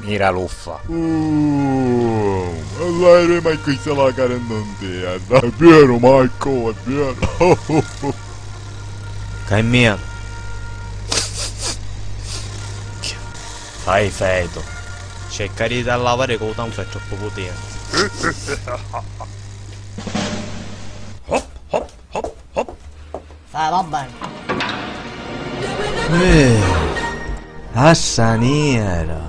Mira l'uffa. Allora Marco sta la carendontea. È vero Marco, è vero. Che è mia. Fai feto. Cercare da lavare con tanto è troppo potente. Hop, hop, hop, hop. Va bene. Assa nera.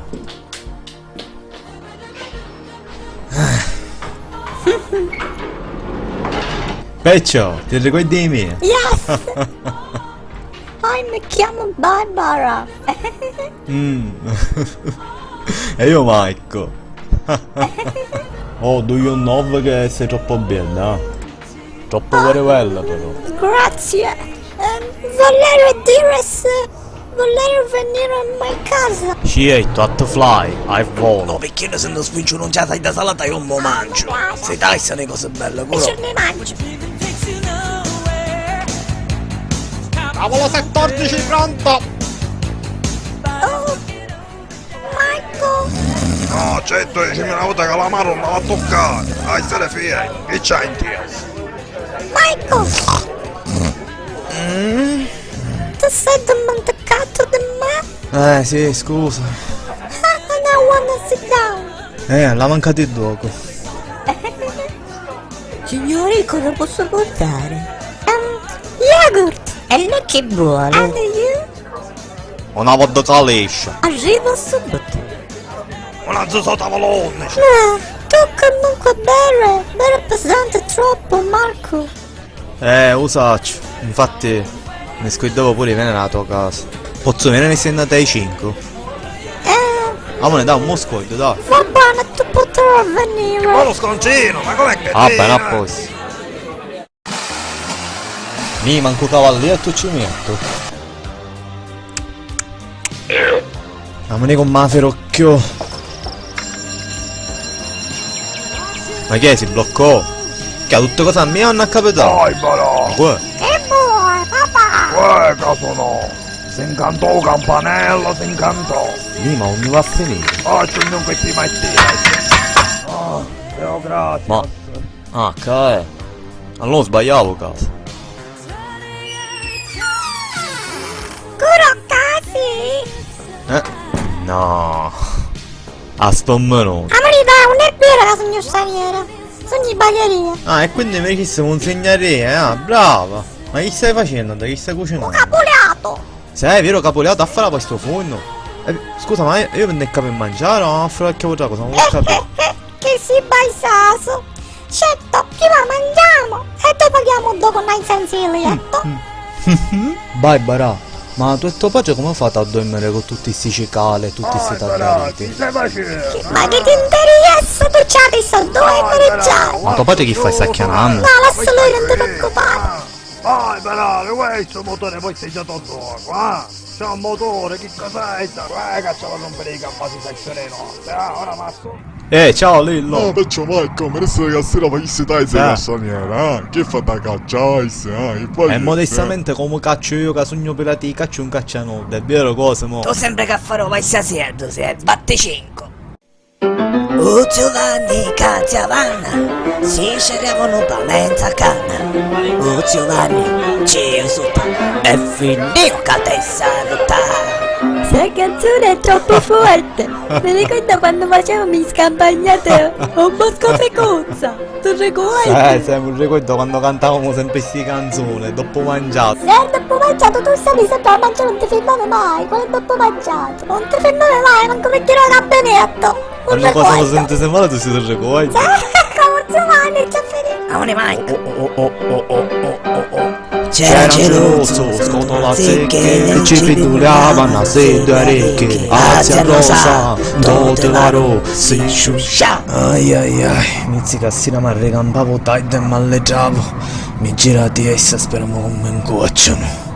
Perciò, ti ricordi di me? Yes! Poi mi chiamo Barbara. E io Marco. Oh, do you know che sei troppo bella? Troppo very well però. Grazie. Volevo dire se volevo venire in mia casa. Scietto, at fly, I volo. No, perché io se non sfiggio non c'è da salata io non lo mangio. Se dai se ne cose belle, E però. ce ne mangio. Cavolo 14 pronto! Oh, Marco. No, 110 una volta che la mano non la va a toccare. Dai, se ne fie. Che c'hai in te? Marco. Tu sei dimenticato di me? Sì, scusa. I wanna sit down. La mancata di dopo. Signori, cosa posso portare? Yogurt. E lei che vuole? And you? Una vodka liscia. Arrivo subito. Una zuso tavolone. Tu comunque bere pesante troppo, Marco. Usaccio. Infatti, mi scordavo pure di venire alla tua casa. Posso venire insieme a te ai 5? Amore, dai, un moscoglio, dai. Va bene, tu potrai venire. Ma lo sconcino, ma com'è che Ah, bene, a posto. Mi manco cavaliere e tu ci metto. Amore con Maferocchio. Ma che è, si bloccò? Che ha tutte cose a mia non ha capitato. Dai, però. Uè. Che vuoi, papà? Caso no. Si incantò campanello, si incantò. Ma non mi va a finire. Oh, c'è un questi mattini. Oh, Dio grazie. Ma... Ah, che è? Allora sbagliavo caso. Curocati. No. A sto menone. Amore, dai, non è vero la signor straniera. Sono di bagheria. Ah, e quindi mi chiesto consegnare, brava. Ma che stai facendo? Che stai cucinando? Capoleato. Sei vero capoleato a fare questo forno? Scusa, ma io non ne capo mangiare o a fare qualche altra cosa? Non ho capito. Che si baisaso. Certo, prima mangiamo e poi paghiamo dopo noi senziglietto. Barbara, ma tu e tuo padre come fate a dormire con tutti sti cicali e tutti sti tagliariti? Stai facendo? Ma che ti interessa? Tu c'hai dei soldi e mareggiare. Ma tuo padre chi fai? Sta chiamando? No, lascia lui, non ti preoccupare. Vai, però, questo motore poi sei già tutto qua. C'è un motore, che cos'è? Che c'è la rompere i campati sezione notte. Ora Marco. Ciao Lillo! Ah, perciò Marco, mi resta che sera facessi dai sei la straniera, che fa da cacciaisse, E modestamente come caccio io che sogno pirati, caccio un caccianode, è vero cosa mo? Tu sempre che farò vai stasera, tu sei batte 5. Giovanni Cacciavanna, si sceglievano pamenza canna. Giovanni, ci sotto, e finito che te saluta. Questa canzone è troppo forte. Mi ricordo quando facevo mi scampagnate un bosco frecozza. Tu ricordi? Sì, mi ricordo quando cantavamo sempre sti canzoni, dopo mangiato. Se dopo mangiato tu stavi sempre a mangiare, non ti fermavi mai. Quando dopo mangiato non ti fermavi mai, manco perché ero a gabinetto. Quando cosa lo senti se male tu si ricordi? Come Giovanni, già finito. Amore Mike. C'era gelozzo, scotolazze che ci fiduravano a sede orecchie, azia rosa, dote varo, si sciuscia. Ai ai ai, inizi cassina mi arrecampavo, dai e malleggiavo, mi girati e speriamo come un gocciano.